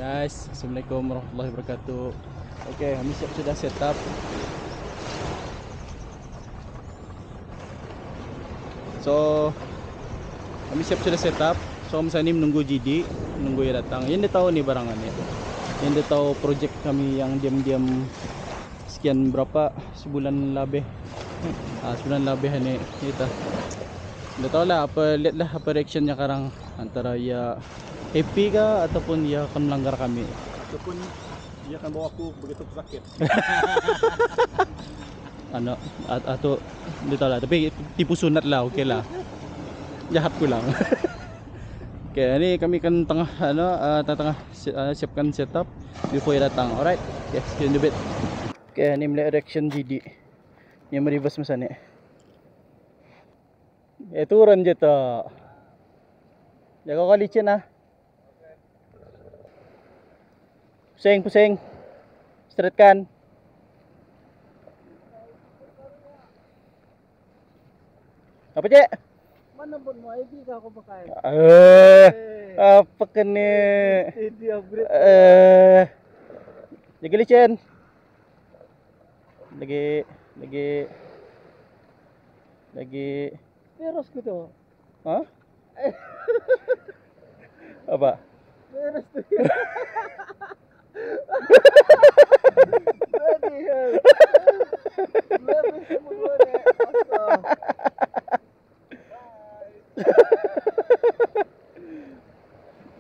Guys, Assalamualaikum warahmatullahi wabarakatuh. Okay, kami siap sudah set up. So, kami siap sudah set up. So, kami sana menunggu GD, menunggu dia datang. Yang dia tahu nih barangan ni. Yang dia tahu projek kami yang diam-diam sekian berapa sebulan lebih. Sebulan lebih ni kita. Dia tahu lah apa, lihatlah apa reactionnya sekarang, antara ia happy kah ataupun ia akan melanggar kami, ataupun dia akan bawa aku begitu pesakit. Atau dia tahu lah, tapi tipu sunat lah, okey lah. Jahat pulang. Okay, ni kami kan tengah siapkan setup before dia datang. Alright. Okay, see you in a bit. Okay, ni melihat reaction GD. Yang mereverse masa ni. Turun je tu. Jaga kau licin lah. Pusing. Straight kan. Apa cik? Mana pun mau ID kah aku pakai? Apa kena? Ini upgrade. Jaga licin. Lagi. Terus gitu. Hah? Apa? Terus tu. Lebih semua ni.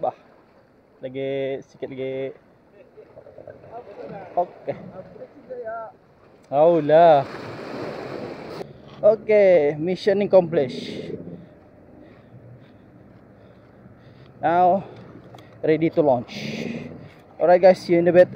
Bah. Sikit lagi. Okey. Aulah. Okay, mission accomplished. Now ready to launch. Alright guys, see you in a bit.